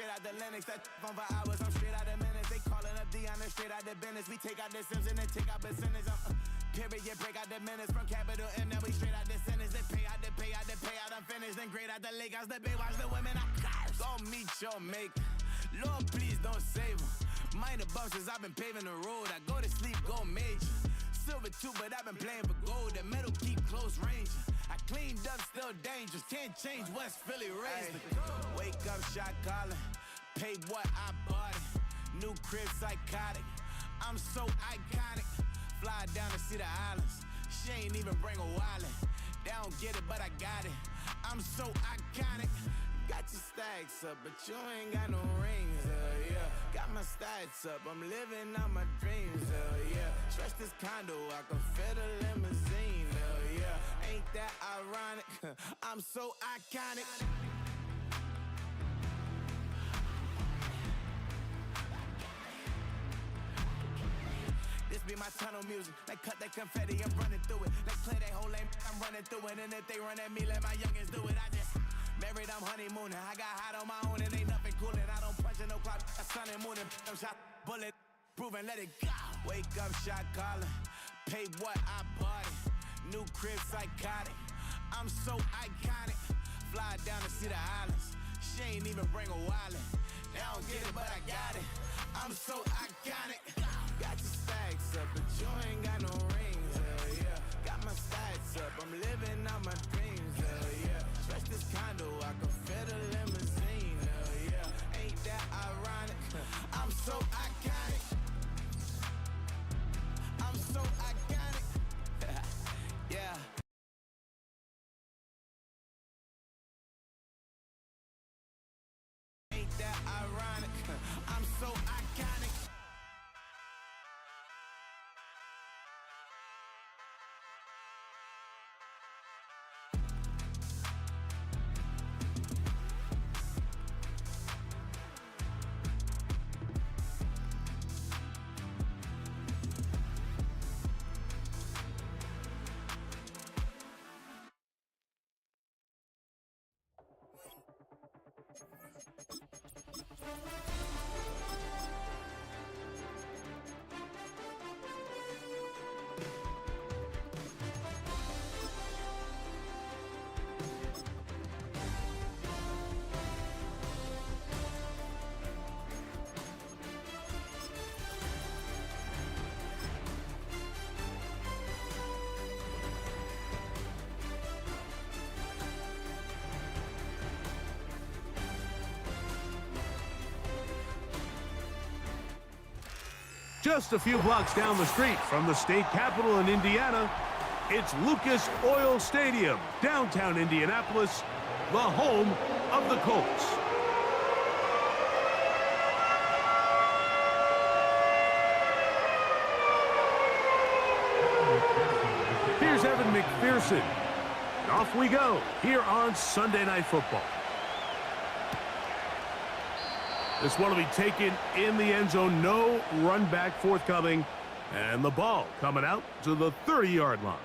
straight out the Linux. That phone for hours, I'm straight out the minutes. They calling up Dion, straight out the business. We take out the Sims and then take out percentage. Period, break out the minutes from capital M. Now we straight out the sentence. They pay out the payout, I'm finished. Then grade out the Lakers, the Bay, watch the women. I curse. Don't meet your mate. Lord, please don't save them. Minor bumps as I've been paving the road. I go to sleep, go major. Silver too, but I've been playing for gold. The metal keep close range. I cleaned up, still dangerous. Can't change West Philly raised. Wake up, shot calling. Pay what I bought it. New crib, psychotic. I'm so iconic. Fly down to see the islands. She ain't even bring a wallet. They don't get it, but I got it. I'm so iconic. Got your stacks up, but you ain't got no rings, yeah. Got my stats up, I'm living out my dreams, yeah. Stretch this condo, I can fit a limousine, yeah. Ain't that ironic? I'm so iconic. This be my tunnel music. They cut that confetti, I'm running through it. They clear that whole lane, I'm running through it. And if they run at me, let my youngins do it. I just married, I'm honeymooning. I got hot on my own and ain't nothing coolin'. I don't punch in no clock, a sun and moon. I'm shot, bullet, proven, let it go. Wake up, shot calling. Pay what I bought it. New crib, psychotic. I'm so iconic. Fly down to see the islands. She ain't even bring a wallet. They don't get it, but I got it. I'm so iconic. Got your stacks up, but you ain't got no rings, yeah. Got my stats up, I'm living out my dreams, yeah. Stretch this condo, I can fit a limousine, yeah. Ain't that ironic? I'm so iconic. I'm so iconic. Yeah. Ain't that ironic? I'm so iconic. Just a few blocks down the street from the state capitol in Indiana, it's Lucas Oil Stadium, downtown Indianapolis, the home of the Colts. Here's Evan McPherson. And off we go here on Sunday Night Football. This one will be taken in the end zone. No run back forthcoming. And the ball coming out to the 30-yard line.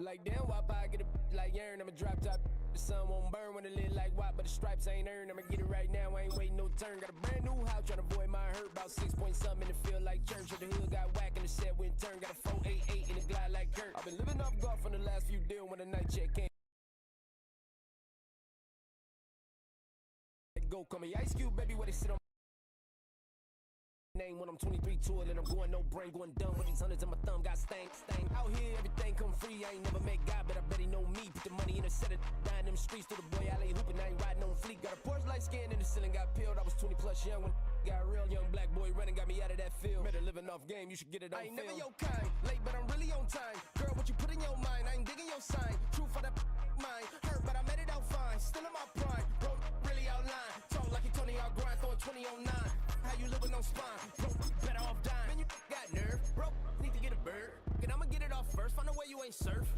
Like damn, why I get a like yarn? I'ma drop top. The sun won't burn when it lit like what, but the stripes ain't earned. I'ma get it right now, I ain't waiting no turn. Got a brand new house, tryna avoid my hurt. About 6 point something in the field like church. At the hood got whack and the set went turn. Got a 488 in the glide like Kurt. I've been living off golf from the last few deals when the night check came. Go call me Ice Cube, baby, where they sit on name when I'm 23 to it and I'm going no brain, going dumb with these hundreds in my thumb, got stank. Out here, everything come free. I ain't never met God, but I bet he know me. Put the money in a set of dying them streets to the boy alley hooping. I ain't riding on fleek. Got a Porsche light skin in the ceiling, got peeled. I was 20 plus young when got real young black boy running, got me out of that field. Better living off game, you should get it on I ain't film. Never your kind, late but I'm really on time. Girl, what you put in your mind, I ain't digging your sign. True for that mine, hurt but I made it out fine. Still in my prime, bro, really outline. Talk like you Tony, I'll grind, throwing 20 on 9. How you live with no spine, bro, better off dying. Man, you got nerve, bro, need to get a bird. And I'ma get it off first, find a way you ain't surf.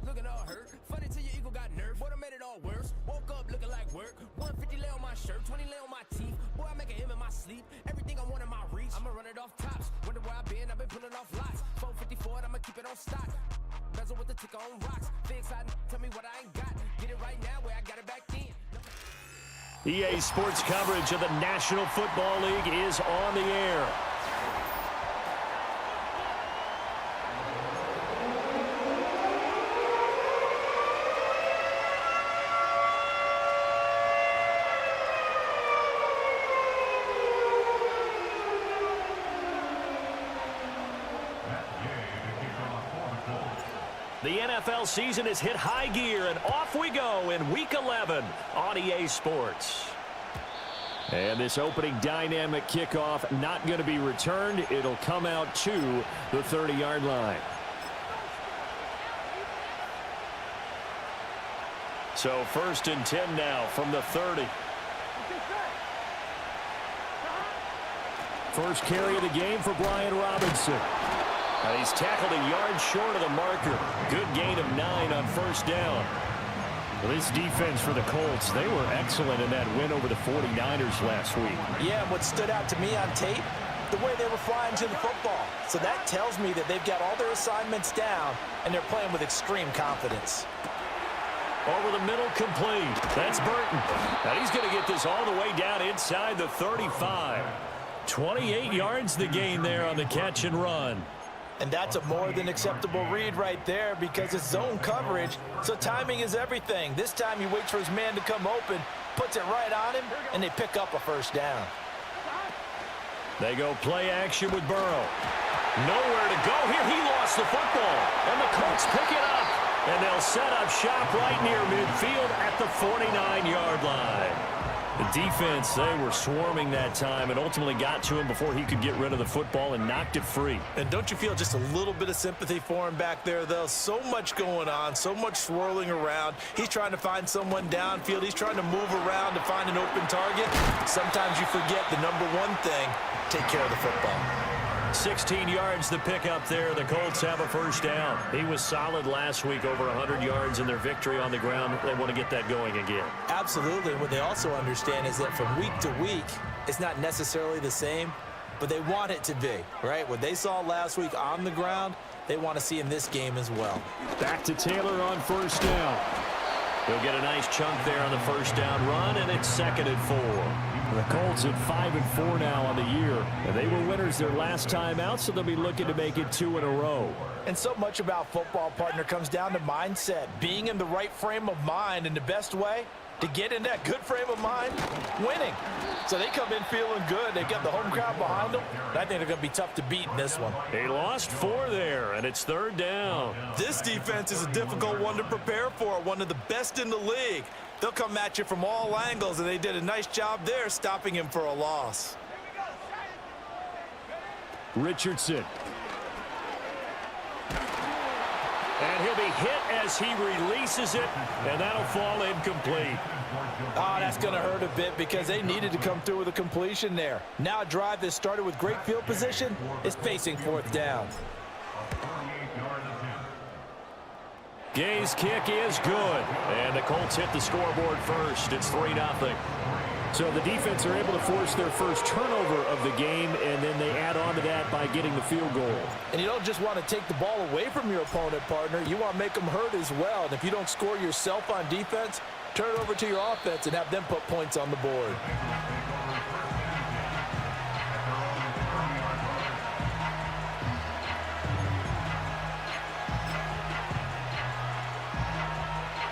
Look looking all hurt. Funny till your ego got nerfed. Boy, I made it all worse. Woke up looking like work. 150 lay on my shirt, 20 lay on my teeth. Boy, I make an M in my sleep. Everything I want in my reach. I'ma run it off tops. Wonder where I've been pulling off lots. 454, I'ma keep it on stock. Bezel with the ticker on rocks. Big side, tell me what I ain't got. Get it right now where I got it back then. EA Sports coverage of the National Football League is on the air. The NFL season has hit high gear, and off we go in Week 11 on EA Sports. And this opening dynamic kickoff not going to be returned. It'll come out to the 30-yard line. So 1st and 10 now from the 30. First carry of the game for Brian Robinson. He's tackled a yard short of the marker. Good gain of 9 on 1st down. Well, this defense for the Colts, they were excellent in that win over the 49ers last week. Yeah, what stood out to me on tape, the way they were flying to the football. So that tells me that they've got all their assignments down, and they're playing with extreme confidence. Over the middle, complete. That's Burton. Now he's going to get this all the way down inside the 35. 28 yards the gain there on the catch and run. And that's a more than acceptable read right there because it's zone coverage, so timing is everything. This time he waits for his man to come open, puts it right on him, and they pick up a 1st down. They go play action with Burrow. Nowhere to go here. He lost the football, and the Colts pick it up. And they'll set up shop right near midfield at the 49-yard line. The defense, they were swarming that time and ultimately got to him before he could get rid of the football and knocked it free. And don't you feel just a little bit of sympathy for him back there, though? So much going on, so much swirling around. He's trying to find someone downfield. He's trying to move around to find an open target. Sometimes you forget the number one thing, take care of the football. 16 yards the pickup there. The Colts have a 1st down. He was solid last week, over 100 yards in their victory on the ground. They want to get that going again. Absolutely. What they also understand is that from week to week, it's not necessarily the same, but they want it to be, right? What they saw last week on the ground, they want to see in this game as well. Back to Taylor on 1st down. He'll get a nice chunk there on the 1st down run, and it's 2nd and 4. The Colts at 5-4 now on the year. And they were winners their last time out, so they'll be looking to make it 2 in a row. And so much about football, partner, comes down to mindset. Being in the right frame of mind, and the best way to get in that good frame of mind, winning. So they come in feeling good. They've got the home crowd behind them. And I think they're going to be tough to beat in this one. They lost 4 there, and it's 3rd down. This defense is a difficult one to prepare for, one of the best in the league. They'll come at you from all angles, and they did a nice job there stopping him for a loss. Richardson. And he'll be hit as he releases it, and that'll fall incomplete. Oh, that's going to hurt a bit because they needed to come through with a completion there. Now a drive that started with great field position is facing 4th down. Gay's kick is good, and the Colts hit the scoreboard first. It's 3-0. So the defense are able to force their first turnover of the game, and then they add on to that by getting the field goal. And you don't just want to take the ball away from your opponent, partner. You want to make them hurt as well. And if you don't score yourself on defense, turn it over to your offense and have them put points on the board.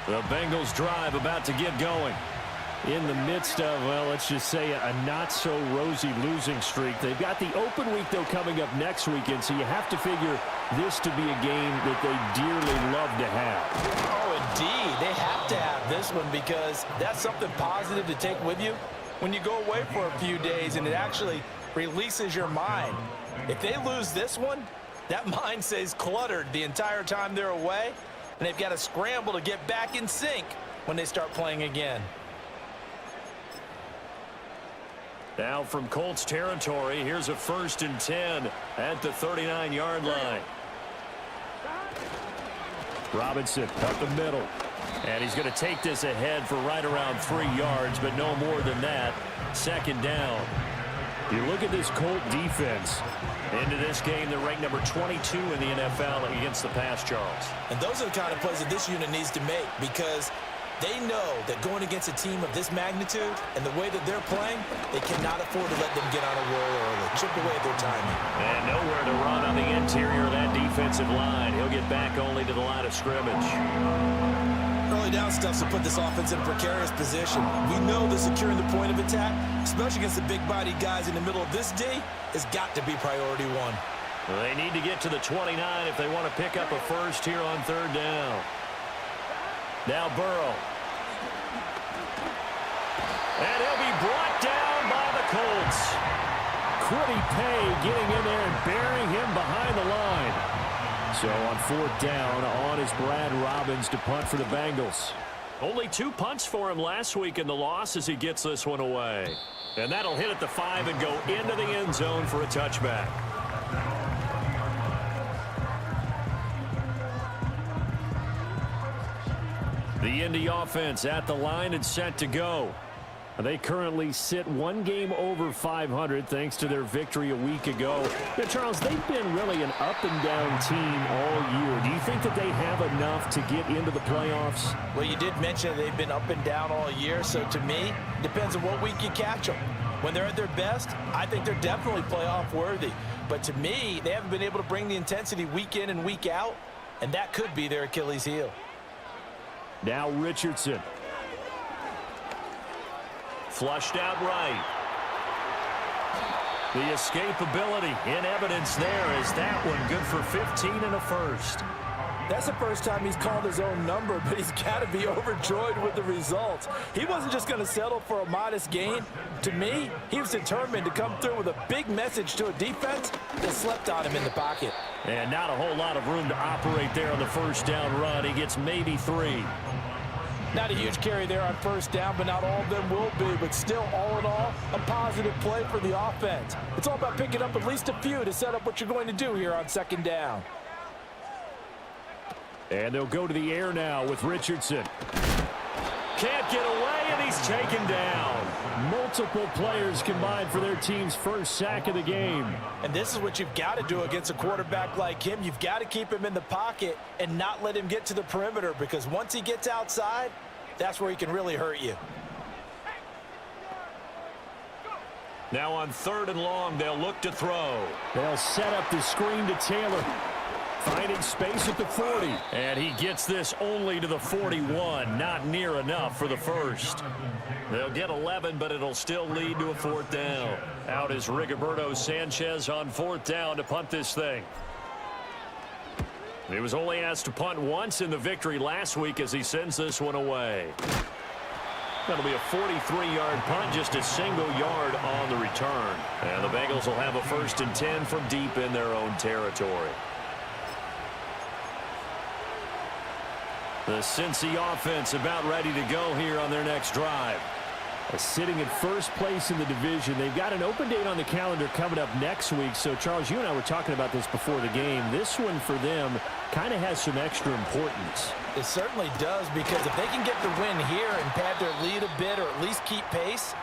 The Bengals drive about to get going. In the midst of, well, let's just say a not-so-rosy losing streak. They've got the open week, though, coming up next weekend, so you have to figure this to be a game that they dearly love to have. Oh, indeed. They have to have this one because that's something positive to take with you when you go away for a few days, and it actually releases your mind. If they lose this one, that mind stays cluttered the entire time they're away, and they've got to scramble to get back in sync when they start playing again. Now from Colts territory, here's a 1st and 10 at the 39-yard line. Robinson up the middle. And he's going to take this ahead for right around 3 yards, but no more than that. Second down. You look at this Colt defense. Into this game, they're ranked number 22 in the NFL against the pass, Charles. And those are the kind of plays that this unit needs to make, because they know that going against a team of this magnitude and the way that they're playing, they cannot afford to let them get on a roll early. Chip away at their timing. And nowhere to run on the interior of that defensive line. He'll get back only to the line of scrimmage. Early down stuff to put this offense in a precarious position. We know that securing the point of attack, especially against the big-bodied guys in the middle of this D, has got to be priority one. Well, they need to get to the 29 if they want to pick up a first here on third down. Now Burrow. And he'll be brought down by the Colts. Quiddy Pay getting in there and burying him behind the line. So on fourth down, on is Brad Robbins to punt for the Bengals. Only 2 punts for him last week in the loss as he gets this one away. And that'll hit at the 5 and go into the end zone for a touchback. The Indy offense at the line and set to go. They currently sit 1 game over 500 thanks to their victory a week ago. Now, Charles, they've been really an up-and-down team all year. Do you think that they have enough to get into the playoffs? Well, you did mention they've been up and down all year, so to me, it depends on what week you catch them. When they're at their best, I think they're definitely playoff worthy. But to me, they haven't been able to bring the intensity week in and week out, and that could be their Achilles heel. Now Richardson. Flushed out right. The escapability in evidence there is that one good for 15 and a first. That's the first time he's called his own number, but he's got to be overjoyed with the results. He wasn't just going to settle for a modest gain. To me, he was determined to come through with a big message to a defense that slept on him in the pocket. And not a whole lot of room to operate there on the first down run. He gets maybe 3. Not a huge carry there on first down, but not all of them will be. But still, all in all, a positive play for the offense. It's all about picking up at least a few to set up what you're going to do here on second down. And they'll go to the air now with Richardson. Can't get away, and he's taken down. Multiple players combined for their team's first sack of the game. And this is what you've got to do against a quarterback like him. You've got to keep him in the pocket and not let him get to the perimeter, because once he gets outside, that's where he can really hurt you. Now on third and long, they'll look to throw. They'll set up the screen to Taylor. Finding space at the 40. And he gets this only to the 41. Not near enough for the first. They'll get 11, but it'll still lead to a fourth down. Out is Rigoberto Sanchez on fourth down to punt this thing. He was only asked to punt once in the victory last week as he sends this one away. That'll be a 43-yard punt, just a single yard on the return. And the Bengals will have a 1st and 10 from deep in their own territory. The Cincy offense about ready to go here on their next drive. Sitting in first place in the division. They've got an open date on the calendar coming up next week. So, Charles, you and I were talking about this before the game. This one for them kind of has some extra importance. It certainly does, because if they can get the win here and pad their lead a bit, or at least keep pace,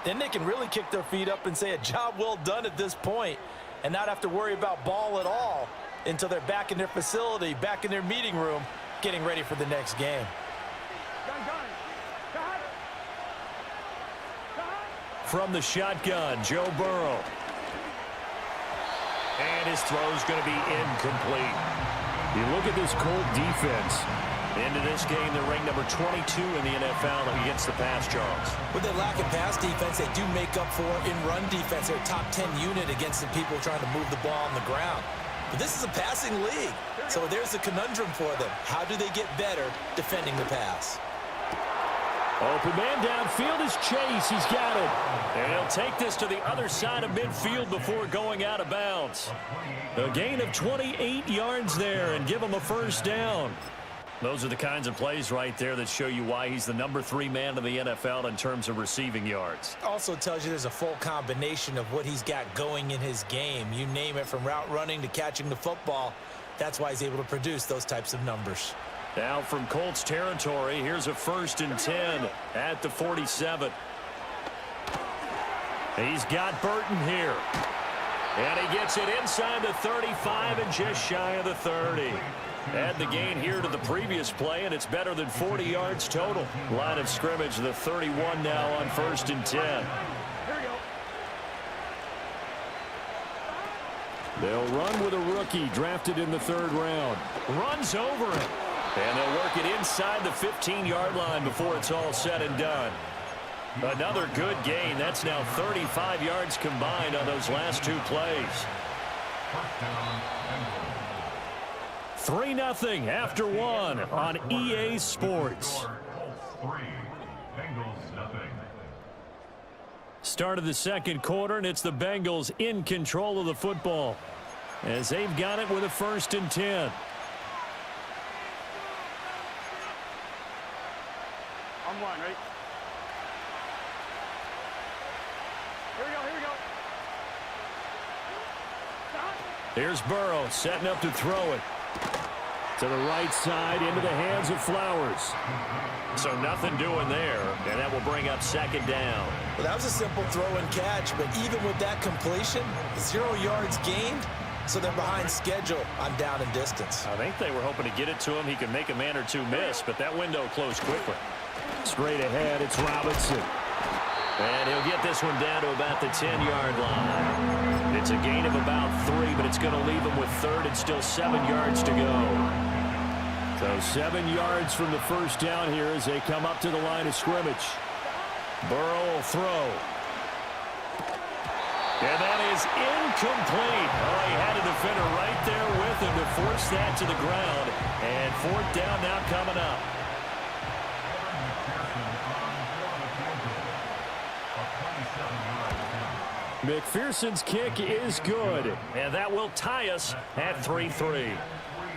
then they can really kick their feet up and say a job well done at this point and not have to worry about ball at all until they're back in their facility, back in their meeting room, getting ready for the next game. From the shotgun, Joe Burrow. And his throw's going to be incomplete. You look at this Colt defense. Into this game, they're ranked number 22 in the NFL against the pass, Charles. With their lack of pass defense, they do make up for in run defense. They're a top 10 unit against the people trying to move the ball on the ground. But this is a passing league, so there's a conundrum for them. How do they get better defending the pass? Open man downfield is Chase. He's got it. And he'll take this to the other side of midfield before going out of bounds. A gain of 28 yards there and give him a first down. Those are the kinds of plays right there that show you why he's the number 3 man in the NFL in terms of receiving yards. Also tells you there's a full combination of what he's got going in his game. You name it, from route running to catching the football. That's why he's able to produce those types of numbers. Now from Colts territory, here's a 1st and 10 at the 47. He's got Burton here. And he gets it inside the 35 and just shy of the 30. Add the gain here to the previous play, and it's better than 40 yards total. Line of scrimmage, the 31 now on 1st and 10. They'll run with a rookie drafted in the 3rd round. Runs over it. And they'll work it inside the 15-yard line before it's all said and done. Another good gain. That's now 35 yards combined on those last 2 plays. 3-0 after 1 on EA Sports. Start of the 2nd quarter, and it's the Bengals in control of the football as they've got it with a 1st and 10. On 1, right? Here we go. Here's Burrow setting up to throw it. To the right side into the hands of Flowers. So nothing doing there, and that will bring up 2nd down. Well, that was a simple throw and catch, but even with that completion, 0 yards gained, so they're behind schedule on down and distance. I think they were hoping to get it to him. He could make a man or two miss, but that window closed quickly. Straight ahead, it's Robinson. And he'll get this one down to about the 10-yard line. It's a gain of about 3, but it's going to leave him with 3rd and still 7 yards to go. So 7 yards from the 1st down here as they come up to the line of scrimmage. Burrow will throw. And that is incomplete. Oh, he had a defender right there with him to force that to the ground. And 4th down now coming up. McPherson's kick is good, and that will tie us at 3-3.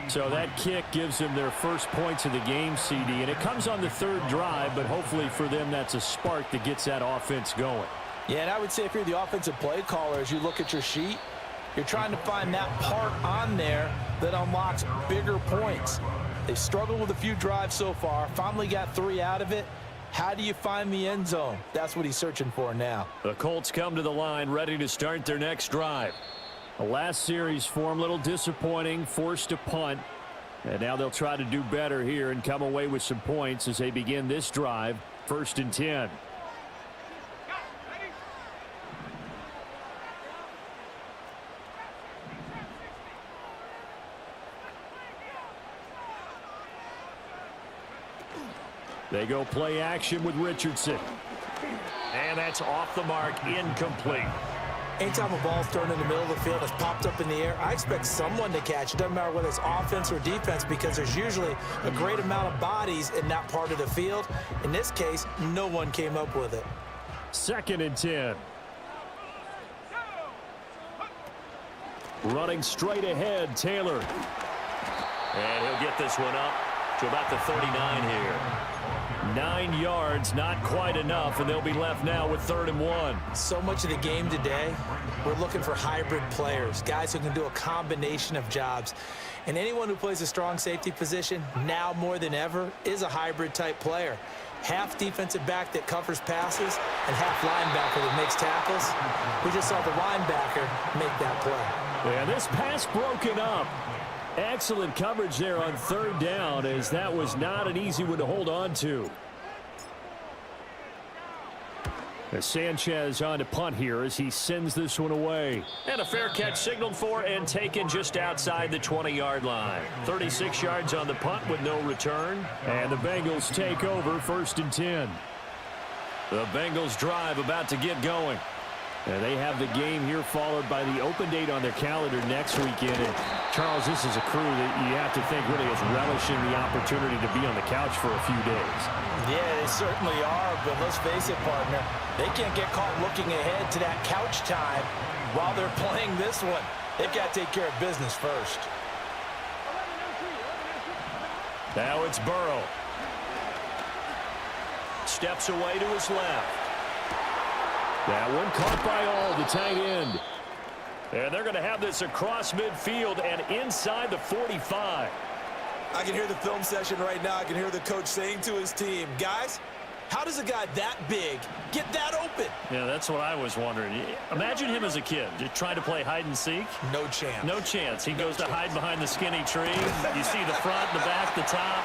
So that kick gives them their first points of the game, CD, and it comes on the 3rd drive, but hopefully for them that's a spark that gets that offense going. Yeah, and I would say if you're the offensive play caller, as you look at your sheet, you're trying to find that part on there that unlocks bigger points. They've struggled with a few drives so far, finally got 3 out of it. How do you find the end zone? That's what he's searching for now. The Colts come to the line ready to start their next drive. The last series for them, a little disappointing, forced to punt. And now they'll try to do better here and come away with some points as they begin this drive, 1st and 10. They go play action with Richardson. And that's off the mark, incomplete. Anytime a ball's thrown in the middle of the field, it's popped up in the air, I expect someone to catch. It doesn't matter whether it's offense or defense because there's usually a great amount of bodies in that part of the field. In this case, no one came up with it. 2nd and 10. Running straight ahead, Taylor. And he'll get this one up to about the 39 here. 9 yards, not quite enough, and they'll be left now with 3rd and 1. So much of the game today, we're looking for hybrid players, guys who can do a combination of jobs. And anyone who plays a strong safety position, now more than ever, is a hybrid-type player. Half defensive back that covers passes and half linebacker that makes tackles. We just saw the linebacker make that play. And this pass broken up. Excellent coverage there on 3rd down, as that was not an easy one to hold on to. As Sanchez on to punt here as he sends this one away. And a fair catch signaled for and taken just outside the 20-yard line. 36 yards on the punt with no return. And the Bengals take over 1st and 10. The Bengals drive about to get going. And they have the game here followed by the open date on their calendar next weekend. And Charles, this is a crew that you have to think really is relishing the opportunity to be on the couch for a few days. Yeah, they certainly are, but let's face it, partner. They can't get caught looking ahead to that couch time while they're playing this one. They've got to take care of business first. Now it's Burrow. Steps away to his left. That one caught by All, the tight end. And they're going to have this across midfield and inside the 45. I can hear the film session right now. I can hear the coach saying to his team, guys, how does a guy that big get that open? Yeah, that's what I was wondering. Imagine him as a kid, just trying to play hide and seek. No chance. No chance. He goes to hide behind the skinny tree. You see the front, the back, the top.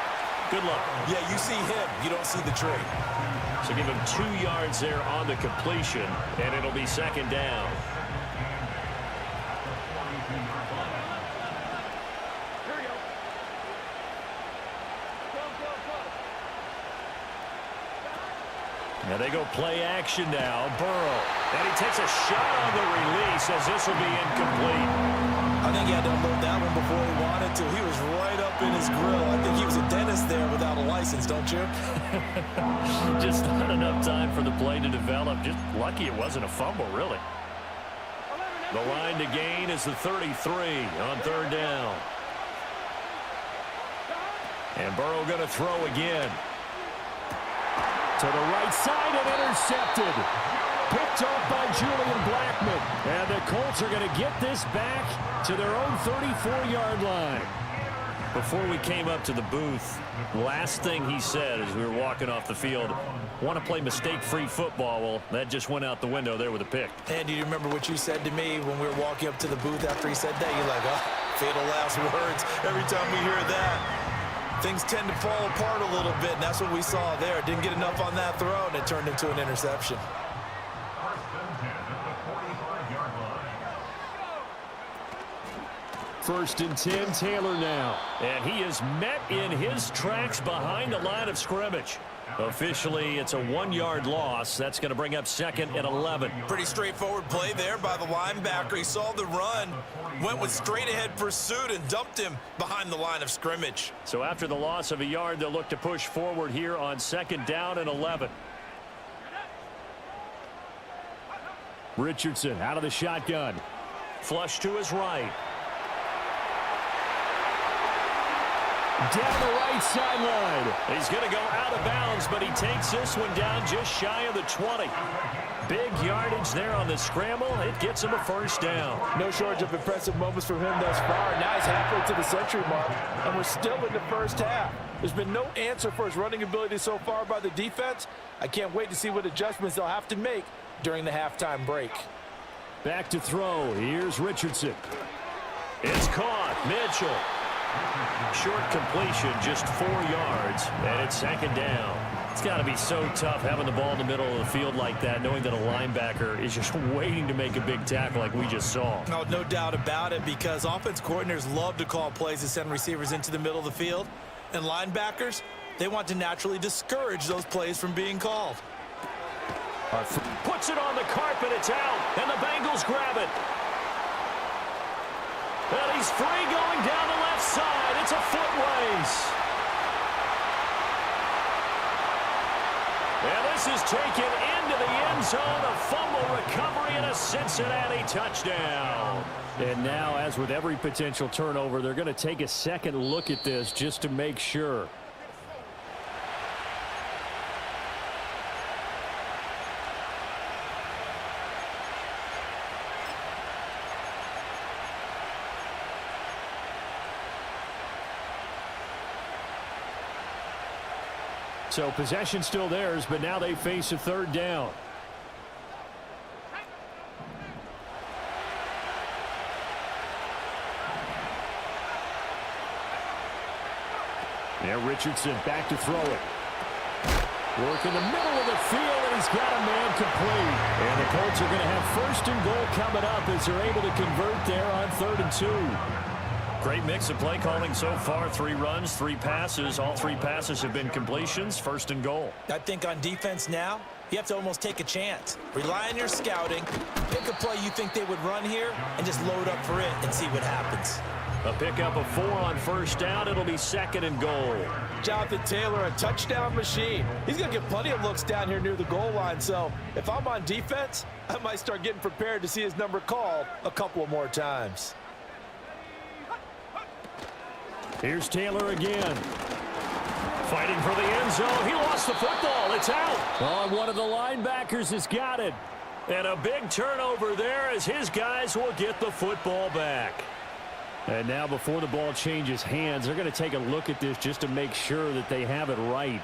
Good luck. Yeah, you see him. You don't see the tree. So give him 2 yards there on the completion, and it'll be second down. Now they go play action now. Burrow. And he takes a shot on the release as this will be incomplete. I think he had to unload that one before he wanted to. He was right up in his grill. I think he was a dentist there without a license, don't you? Just not enough time for the play to develop. Just lucky it wasn't a fumble, really. The line to gain is the 33 on third down. And Burrow going to throw again. To the right side and intercepted. Picked off by Julian Blackman. And the Colts are going to get this back to their own 34-yard line. Before we came up to the booth, last thing he said as we were walking off the field, want to play mistake-free football. Well, that just went out the window there with a pick. And do you remember what you said to me when we were walking up to the booth after he said that? You're like, oh, fatal last words. Every time we hear that, things tend to fall apart a little bit, and that's what we saw there. Didn't get enough on that throw, and it turned into an interception. First and 10, Taylor now. And he is met in his tracks behind the line of scrimmage. Officially, it's a 1-yard loss. That's going to bring up second and 11. Pretty straightforward play there by the linebacker. He saw the run, went with straight-ahead pursuit, and dumped him behind the line of scrimmage. So after the loss of a yard, they'll look to push forward here on second down and 11. Richardson out of the shotgun. Flush to his right. Down the right sideline. He's going to go out of bounds, but he takes this one down just shy of the 20. Big yardage there on the scramble. It gets him a first down. No shortage of impressive moments from him thus far. Now he's halfway to the century mark, and we're still in the first half. There's been no answer for his running ability so far by the defense. I can't wait to see what adjustments they'll have to make during the halftime break. Back to throw. Here's Richardson. It's caught. Mitchell. Short completion, just 4 yards, and it's second down. It's got to be so tough having the ball in the middle of the field like that, knowing that a linebacker is just waiting to make a big tackle like we just saw. No doubt about it, because offense coordinators love to call plays to send receivers into the middle of the field, and linebackers, they want to naturally discourage those plays from being called. Puts it on the carpet, it's out, and the Bengals grab it. And he's free going down the left side. It's a foot race. And this is taken into the end zone. A fumble recovery and a Cincinnati touchdown. And now, as with every potential turnover, they're going to take a second look at this just to make sure. So possession still theirs, but now they face a third down. Now Richardson back to throw it. Work in the middle of the field, and he's got a man complete. And the Colts are going to have first and goal coming up as they're able to convert there on 3rd and 2. Great mix of play calling so far. 3 runs, 3 passes. All 3 passes have been completions. First and goal. I think on defense now, you have to almost take a chance. Rely on your scouting. Pick a play you think they would run here and just load up for it and see what happens. A pickup of 4 on first down. It'll be second and goal. Jonathan Taylor, a touchdown machine. He's going to get plenty of looks down here near the goal line. So if I'm on defense, I might start getting prepared to see his number called a couple of more times. Here's Taylor again. Fighting for the end zone. He lost the football. It's out. Oh, one of the linebackers has got it. And a big turnover there as his guys will get the football back. And now before the ball changes hands, they're going to take a look at this just to make sure that they have it right.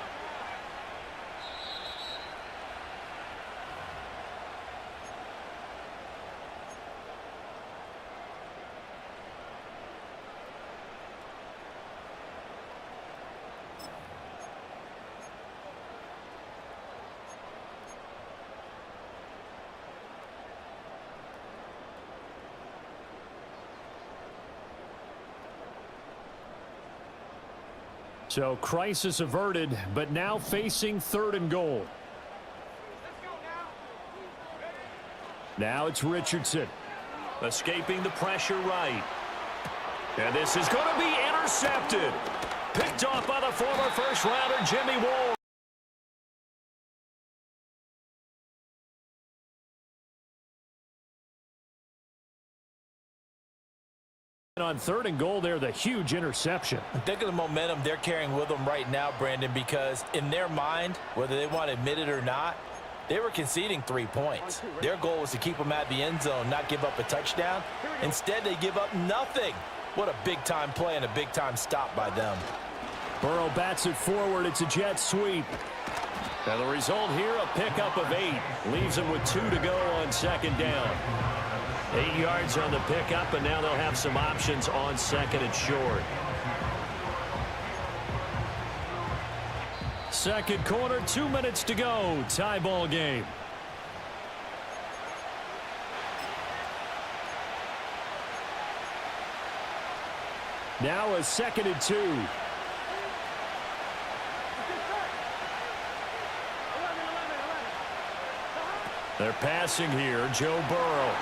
So crisis averted, but now facing 3rd and goal. Now it's Richardson. Escaping the pressure right. And this is going to be intercepted. Picked off by the former first-rounder Jimmy Ward. On 3rd and goal there, the huge interception. Think of the momentum they're carrying with them right now, Brandon, because in their mind, whether they want to admit it or not, they were conceding 3 points. Their goal was to keep them at the end zone, not give up a touchdown. Instead, they give up nothing. What a big-time play and a big-time stop by them. Burrow bats it forward. It's a jet sweep. Now the result here, a pickup of 8. Leaves them with 2 to go on 2nd down. 8 yards on the pickup, and now they'll have some options on 2nd and short. 2nd quarter, 2 minutes to go. Tie ball game. Now a 2nd and 2. They're passing here. Joe Burrow.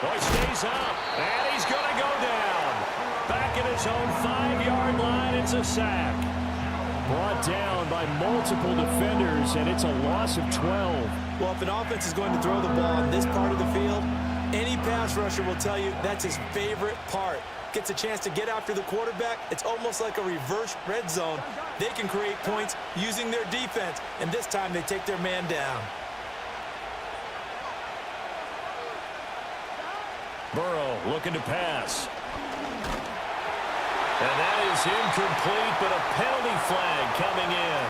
Oh, he stays up, and he's going to go down. Back at his own 5-yard line, it's a sack. Brought down by multiple defenders, and it's a loss of 12. Well, if an offense is going to throw the ball on this part of the field, any pass rusher will tell you that's his favorite part. Gets a chance to get after the quarterback. It's almost like a reverse red zone. They can create points using their defense, and this time they take their man down. Burrow looking to pass. And that is incomplete, but a penalty flag coming in.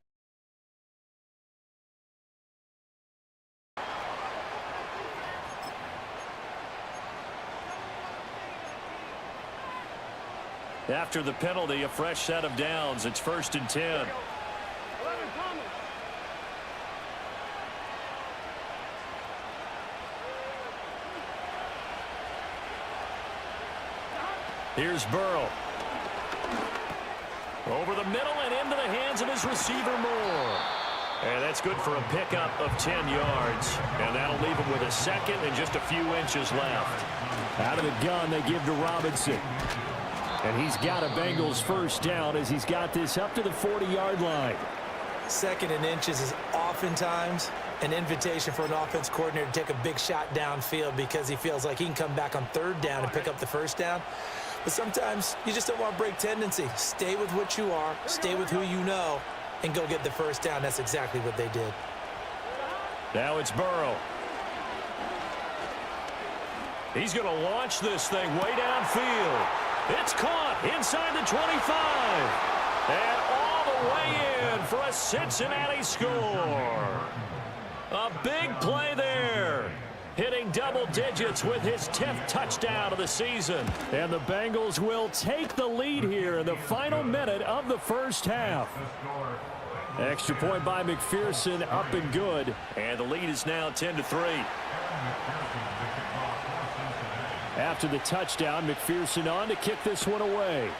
After the penalty, a fresh set of downs. It's 1st and 10. Here's Burrow. Over the middle and into the hands of his receiver Moore. And that's good for a pickup of 10 yards. And that'll leave him with a 2nd and just a few inches left. Out of the gun, they give to Robinson. And he's got a Bengals 1st down as he's got this up to the 40-yard line. 2nd and inches is oftentimes an invitation for an offense coordinator to take a big shot downfield because he feels like he can come back on 3rd down and pick up the 1st down. But sometimes you just don't want to break tendency. Stay with what you are, stay with who you know, and go get the 1st down. That's exactly what they did. Now it's Burrow. He's going to launch this thing way downfield. It's caught inside the 25. And all the way in for a Cincinnati score. A big play there. Hitting double digits with his 10th touchdown of the season. And the Bengals will take the lead here in the final minute of the 1st half. Extra point by McPherson, up and good. And the lead is now 10-3. After the touchdown, McPherson on to kick this one away.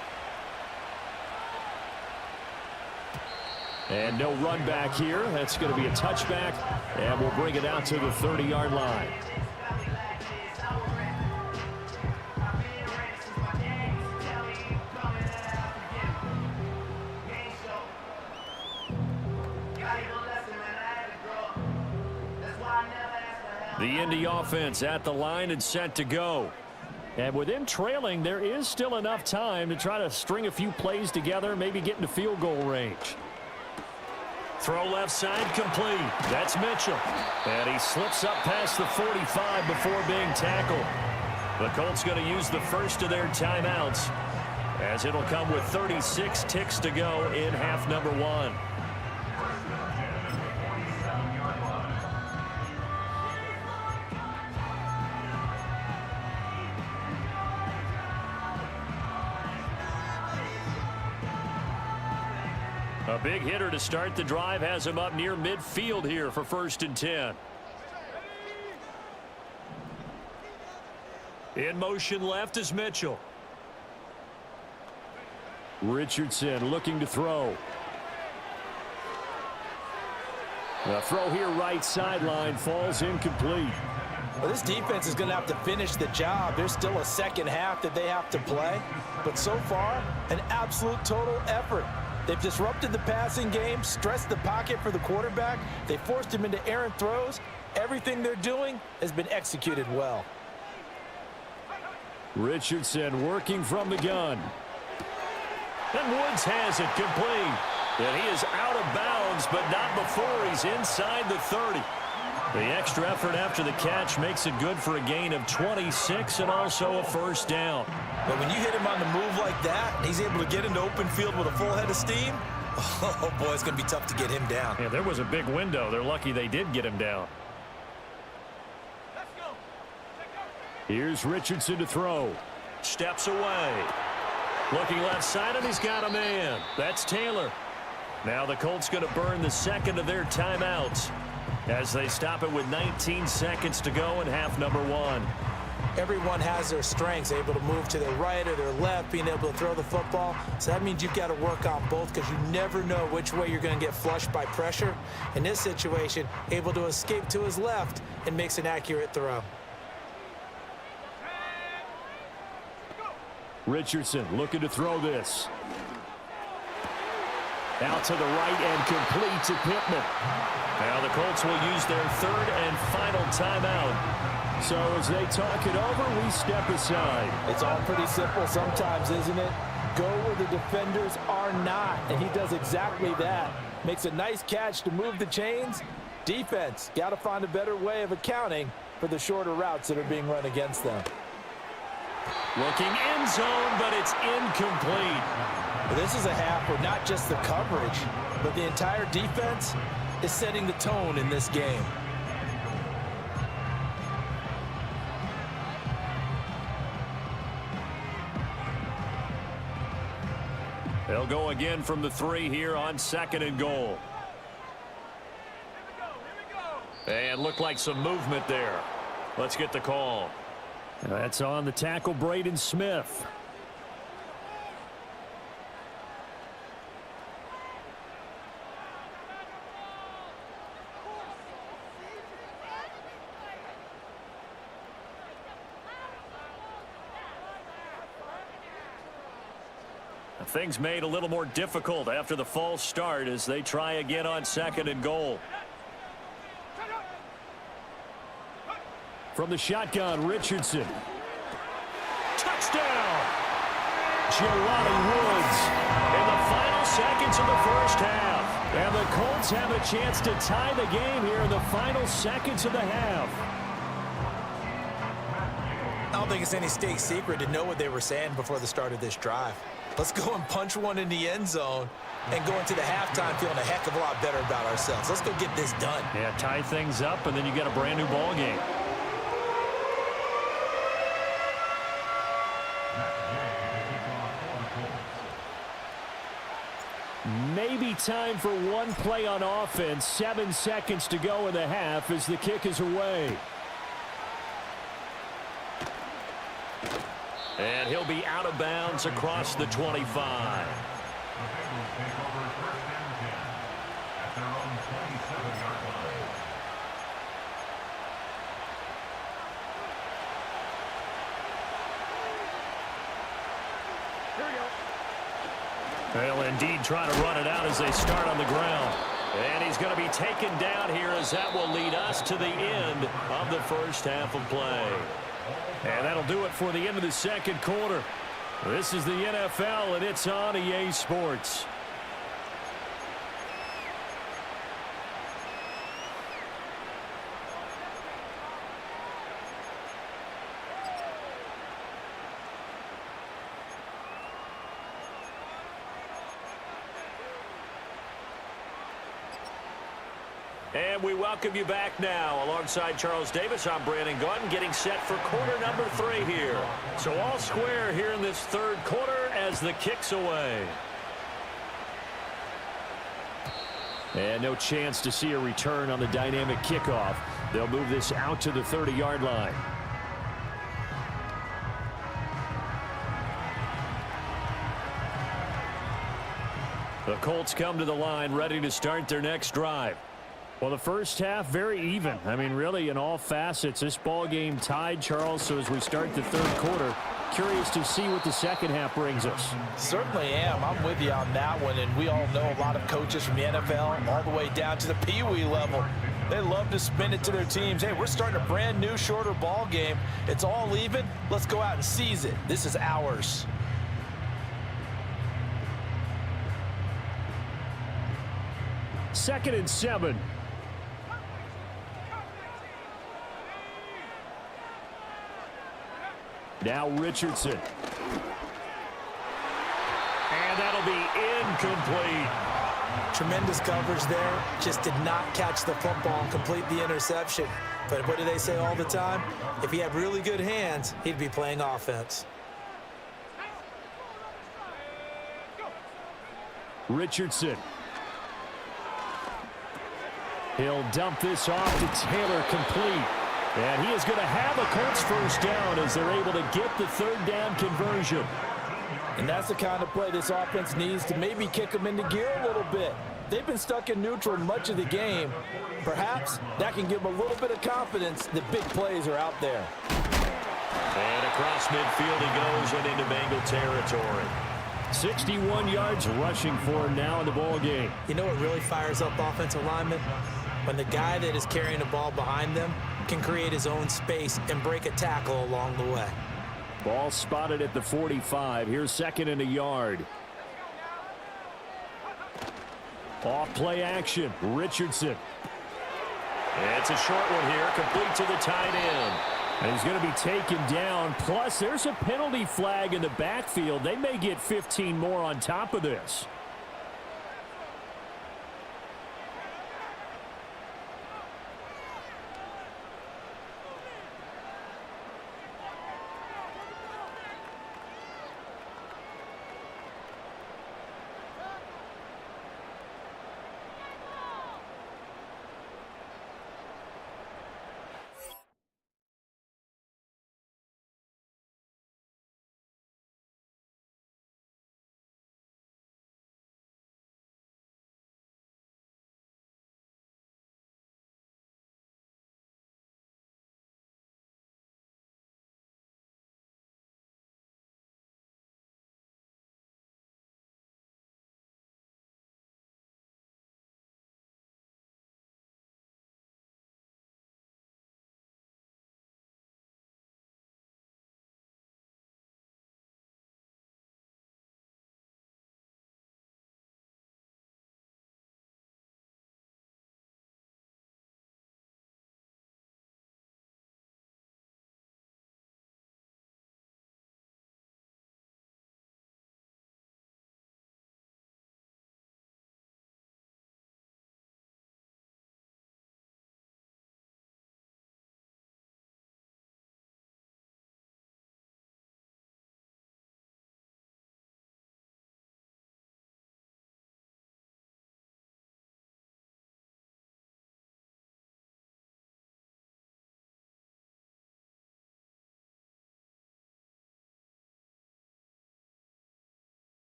And no run back here. That's going to be a touchback, and we'll bring it out to the 30-yard line. The Indy offense at the line and set to go. And with them trailing, there is still enough time to try to string a few plays together, maybe get into field goal range. Throw left side complete. That's Mitchell. And he slips up past the 45 before being tackled. The Colts going to use the first of their timeouts, as it'll come with 36 ticks to go in half number 1. A big hitter to start the drive has him up near midfield here for 1st and 10. In motion left is Mitchell. Richardson looking to throw. The throw here right sideline falls incomplete. Well, this defense is going to have to finish the job. There's still a second half that they have to play. But so far, an absolute total effort. They've disrupted the passing game, stressed the pocket for the quarterback. They forced him into errant throws. Everything they're doing has been executed well. Richardson working from the gun. And Woods has it complete. And he is out of bounds, but not before he's inside the 30. The extra effort after the catch makes it good for a gain of 26 and also a 1st down. But when you hit him on the move like that, and he's able to get into open field with a full head of steam, oh boy, it's going to be tough to get him down. Yeah, there was a big window. They're lucky they did get him down. Here's Richardson to throw. Steps away. Looking left side, and he's got a man. That's Taylor. Now the Colts going to burn the second of their timeouts as they stop it with 19 seconds to go in half number 1. Everyone has their strengths, able to move to their right or their left, being able to throw the football. So that means you've got to work on both, because you never know which way you're going to get flushed by pressure. In this situation, able to escape to his left and makes an accurate throw. Richardson looking to throw this. Out to the right and complete to Pittman. Now the Colts will use their 3rd and final timeout. So as they talk it over, we step aside. It's all pretty simple sometimes, isn't it? Go where the defenders are not, and he does exactly that. Makes a nice catch to move the chains. Defense, got to find a better way of accounting for the shorter routes that are being run against them. Looking end zone, but it's incomplete. This is a half where not just the coverage, but the entire defense is setting the tone in this game. They'll go again from the 3 here on 2nd and goal. And looked like some movement there. Let's get the call. That's on the tackle, Braden Smith. Things made a little more difficult after the false start as they try again on 2nd and goal. From the shotgun, Richardson. Touchdown! Jelani Woods in the final seconds of the 1st half. And the Colts have a chance to tie the game here in the final seconds of the half. I don't think it's any state secret to know what they were saying before the start of this drive. Let's go and punch one in the end zone and go into the halftime feeling a heck of a lot better about ourselves. Let's go get this done. Yeah, tie things up, and then you get a brand new ball game. Maybe time for one play on offense. 7 seconds to go in the half as the kick is away. And he'll be out of bounds across the 25. They'll indeed try to run it out as they start on the ground. And he's going to be taken down here as that will lead us to the end of the 1st half of play. And that'll do it for the end of the 2nd quarter. This is the NFL, and it's on EA Sports. And we welcome you back now. Alongside Charles Davis, I'm Brandon Gunn, getting set for quarter number 3 here. So all square here in this third quarter as the kick's away. And no chance to see a return on the dynamic kickoff. They'll move this out to the 30-yard line. The Colts come to the line ready to start their next drive. Well, the first half, very even. I mean, really, in all facets, this ball game tied, Charles. So as we start the third quarter, curious to see what the second half brings us. Certainly am. I'm with you on that one. And we all know a lot of coaches from the NFL all the way down to the Pee-wee level. They love to spin it to their teams. Hey, we're starting a brand new, shorter ball game. It's all even. Let's go out and seize it. This is ours. Second and 7. Now Richardson. And that'll be incomplete. Tremendous coverage there. Just did not catch the football and complete the interception. But what do they say all the time? If he had really good hands, he'd be playing offense. Richardson. He'll dump this off to Taylor, complete. And he is going to have a Colts first down as they're able to get the third down conversion. And that's the kind of play this offense needs to maybe kick them into gear a little bit. They've been stuck in neutral much of the game. Perhaps that can give them a little bit of confidence that big plays are out there. And across midfield he goes and into Bengal territory. 61 yards rushing for him now in the ball game. You know what really fires up offensive linemen? When the guy that is carrying the ball behind them can create his own space and break a tackle along the way. Ball spotted at the 45. Here's second and a yard. Off play action. Richardson. It's a short one here, complete to the tight end. And he's going to be taken down. Plus, there's a penalty flag in the backfield. They may get 15 more on top of this.